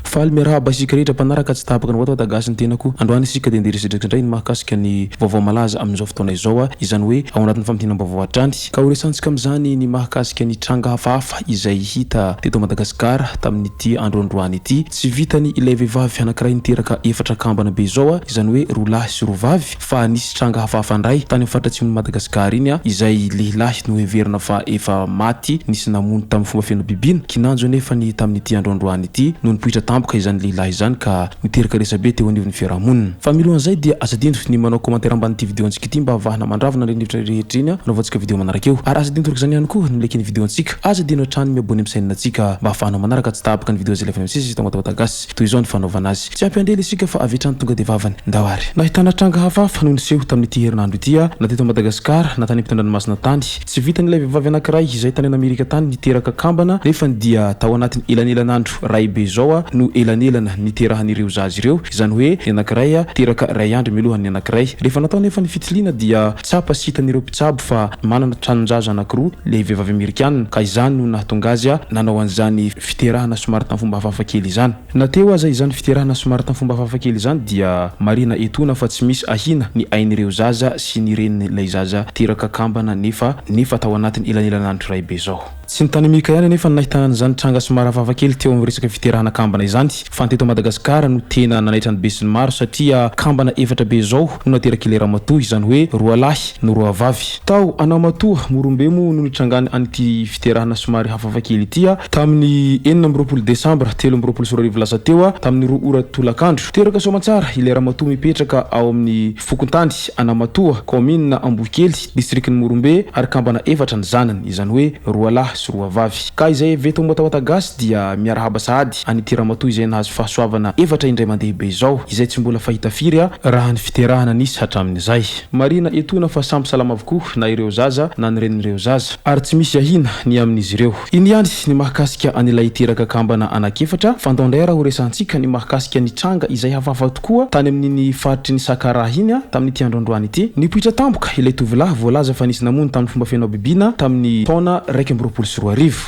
Faly miarahaba isika rehetra mpanaraka tsy tapaka ny Watagasy ny tenako. Androany isika dia nderesadretra indray ny mahakasika ny vaovao malaza amin'izao fotoana izao izany hoe ao anatin'ny fampidiana-baovao hatrany. Ka horesantsika amin'izany ny mahakasika ny tranga hafahafa izay hita teto Madagasikara tamin'ity andro androany ity. Tsy vitany ilay vehivavy anankiray niteraka efatra kambana be izao izany hoe roa lahy sy roa vavy, fa nisy tranga hafahafa indray tany amin'ny faritratsin'ny Madagasikara iny izay lehilahy no heverina fa efa maty nisy namono tamin'ny fomba feno bibina. Kinanjo nefa ny tamin'ity andro androany ity no nipoitra tampoka izany lehilahy izany ka niteraka resabe teo anivon'ny fiarahamonina. Fa milohan'izay dia asa dinto ny manao commentaire ambanin'ity vidéontsika ity mba avahana mandravana ny hevitra rehetra iny anaovantsika vidéo manaraka eo. Ary asa dinto izany ihany koa ny leky ny vidéontsika. Aza dino hatrany miabony amin'ny sainantsika mba ahafahana manaraka tsy tapaka ny vidéo izay lefany amin'isy tao Watagasy. Toy izao ny fanaovana azy. Tsy ampiandrely isika fa avetrany tonga dia vavany ndawary. Nahitana tranga hafahafa no niseho tamin'ity herinandro ity na teto Madagasikara na tany ampitan-dranomasina tany. Tsy vitan'ilay vehivavy anankiray izay tany Amerika tany niteraka kambana nefa dia tao anatiny elanelanandro ray be zao no elanelana niterahan'ireo zazy ireo, izany hoe ny anankiray teraka ray andro mialohan'ny anankiray. Rehefa natao nefa ny fitiliana dia tsapa sitan'ireo mpitsabo fa manana tranon-jaza anankiroa le vehivavy Amerikana, ka izany no nahatonga azy nanao an'izany fiterahana somary tamin'ny fomba hafahafa kely izany. Nateo aza izany fiterahana somary tamin'ny fomba hafahafa kely izany dia marina etona fa tsy misy ahina ny ain'ireo zaza sy ny renin'ilay zaza teraka kambana nefa tao anatiny elanelanandro ray be zao. Tsy ny tany Amerika ihany nefa nahitana an'izany tranga somary hafahafa kely teo amin'ny resaka fiterahana kambana izany, fa teto Madagasikara no tena nanaitra ny be sy ny maro satria kambana efatra be zao no nateraka ilay ramatoa, izany hoe roa lahy no roa vavy. Tao Anamatoa Morombe mo no nitrangany an'ity fiterahana somary hafahafa kely ity tamin'ny 4 Desambra 2024 lasa teo tamin'ny 2 ora tolakandro. Teraka Soamatsara ilay ramatoa mipetraka ao amin'ny Fokontany Anamatoa commune Ambokely district'ny Morombe ary kambana efatra ny zanany, izany hoe roa lahy sy roa vavy. Ka izay veto Watagasy dia miarahaba sahady an'ity ramatoa izay nahazo fahasoavana efatra indray mandeha be izao izay tsy mbola fahita firy raha ny fiterahana nisy hatramin'izay. Marina etona fa samby salama avokoa na ireo zaza na ny renin'ireo zaza ary tsy misy ahina ny amin'izy ireo. Iny ihany ny mahakasika an'ilay teraka kambana anankiefatra. Fandao indray raha horesantsika ny mahakasika ny tranga izay hafahafa tokoa tany amin'iny faritry ny Sakaraha iny tamin'ity andro androany ity. Nipoitra tampoka ilay tovolahy voalaza fa nisy namono tamin'ny fomba feno bibina tamin'ny taona 2024.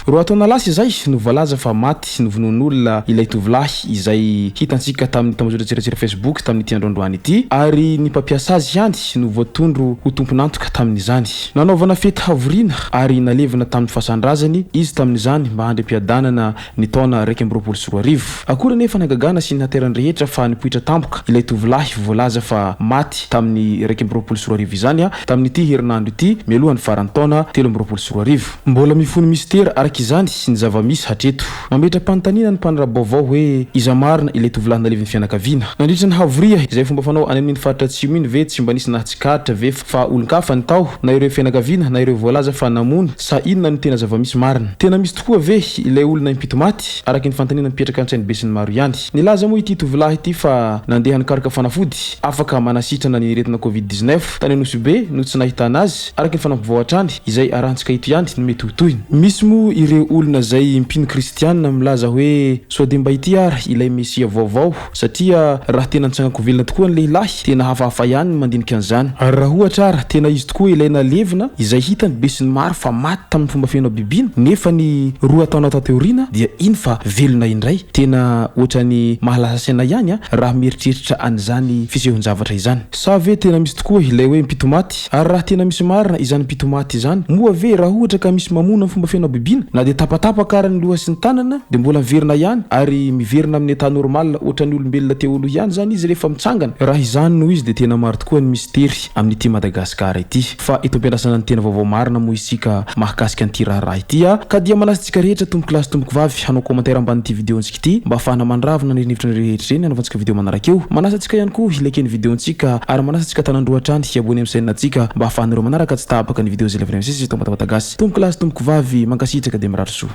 Roa taona lasa izay no voalaza fa maty novonon'olona ilay tovolahy izay hitantsika tamin'ny tambazotra Facebook tamin'ity andro androany ity, ary ny mpampiasa azy ihany no voatondro ho tompon'antoka tamin'izany. Nanaovana fety havorina ary nalevina tamin'ny fahasandrazany izy tamin'izany mba handre-piadanana ny taona 2024. Akora nefa nagagana sy naterany rehetra fa nipoitra tampoka ilay tovolahy voalaza fa maty tamin'ny 2024 izany tamin'ity herinandro ity mialohan'ny faran'ny taona 2024. Mbola mifono mistera araka izany sy ny zava-misy hatreto. Mametra-panontaniana ny mpanarabaovao hoe iza marina ilay tovolahy naleviny fianakaviana nandritra ny havoria izay fomba fanao any amin'ny faritra atsimo iny ve tsy mba nisy nahatsikaritra ve fa olon-kafa ny tao na ireo fianakaviana na ireo voalaza fa namono sa inona no tena zava-misy marina. Tena misy tokoa ve ilay olona impito maty araka ny fanontaniana mipetraka an-tsainy be sy ny maro ihany. Nilaza moa ity tovolahy ity fa nandeha nikaroka fanafody afaka manasitrana ny retina COVID-19 tany Anosibe no tsy nahitana azy araka ny fanampivao hatrany izay arantsika ito ihany no mety hotohiny. Misy moa ireo olona zay mpino kristianina milaza hoe sode mba ity ary ilay mesia vaovao satria raha tena nitsangako velona tokoa ny lehilahy tena hafahafa ihany mandinika an'izany. Ary raha ohatra ara tena izy tokoa ilay nalevina izay hitany be sy ny maro fa maty tamin'ny fomba feno bibina nefa ny roa taona tateorina dia iny fa velona indray, tena ohatrany mahalasa saina ihany raha mieritreritra an'izany fisehon-javatra izany. Sa ve tena misy tokoa ilay hoe mpito maty, ary raha tena misy marina izany mpito maty izany moa ve raha ohatra ka misy mamono fomba feno bibina na dia tapatapaka ara ny loha sy ny tanana dia mbola miverina ihany ary miverina amin'ny état normal ohatran'ny olombelona teo aloha ihany zany izy rehefa mitsangana. Raha izany no izy dia tena maro tokoa ny mistery amin'ity Madagasikara ity. Fa ito ampiandrasana ny tena vaovao marina moa isika mahakasika an'ity raharaha ity ka dia manasantsika rehetra tomboky lasy tomboky vavy hanao commentaire ambanin'ity vidéontsika ity mba ahafahana mandravina ny hevitra rehetra reny hanaovantsika vidéo manaraka eo. Manasantsika ihany koa ilekeny vidéontsika ary manasantsika tanandrohatrany hiabony amin'ny sainantsika mba ahafahanareo manaraka tsy tapaka ny vidéo zay levany amin'isy tao Watagasy. Tomboky lasy tomboky vavy mankasitraka dia mirary soa.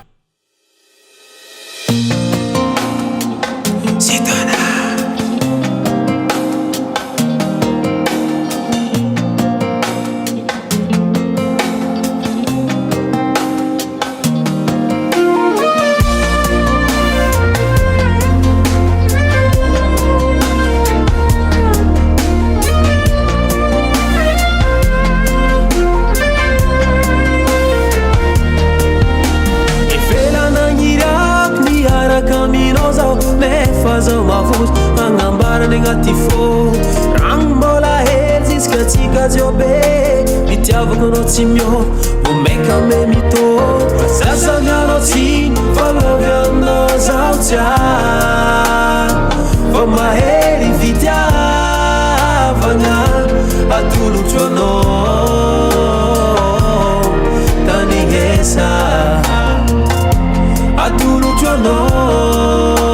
rose agnambarany agnaty fôto ragno mbola hely ziskatsika ziobe mitiavako anao tsy mio vomaika me mitôto sasany anao tsiny falovy aminao zaho tsiany fa mahery fitiavagna atolotro anao tany hesa atolotro anao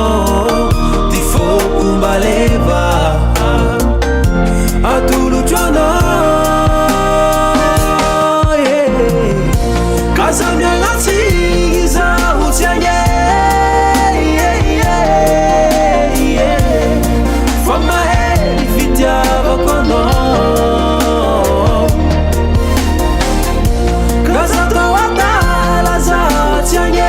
ty fôko mbaleva atolotro anao kaza miagnatsy zaho tsy agny fa mahery fitiavako anao kaza tao adala zaho tsy agny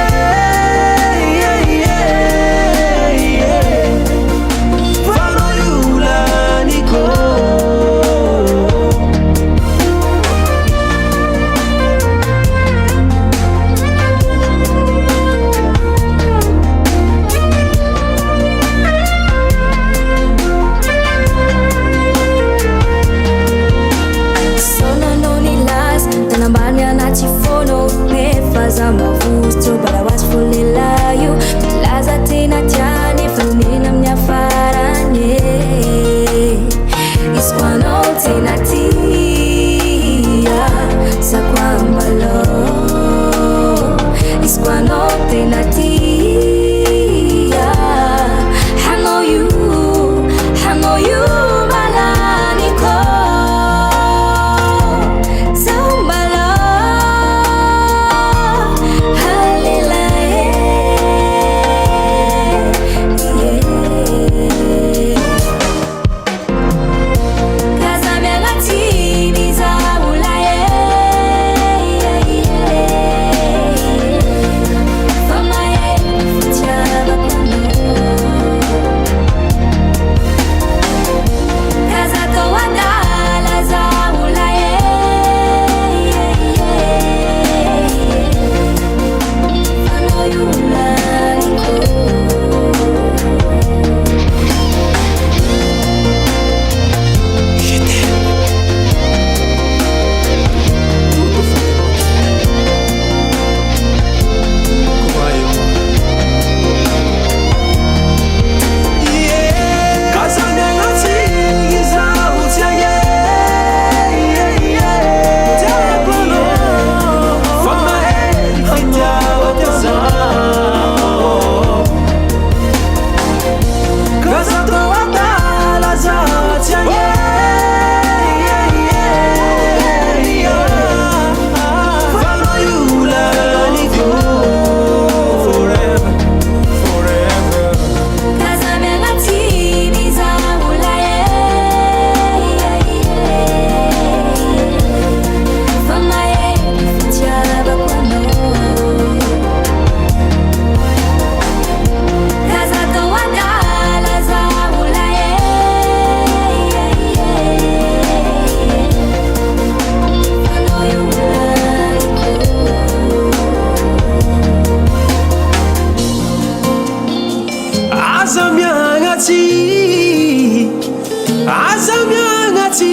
Aza miagnatsy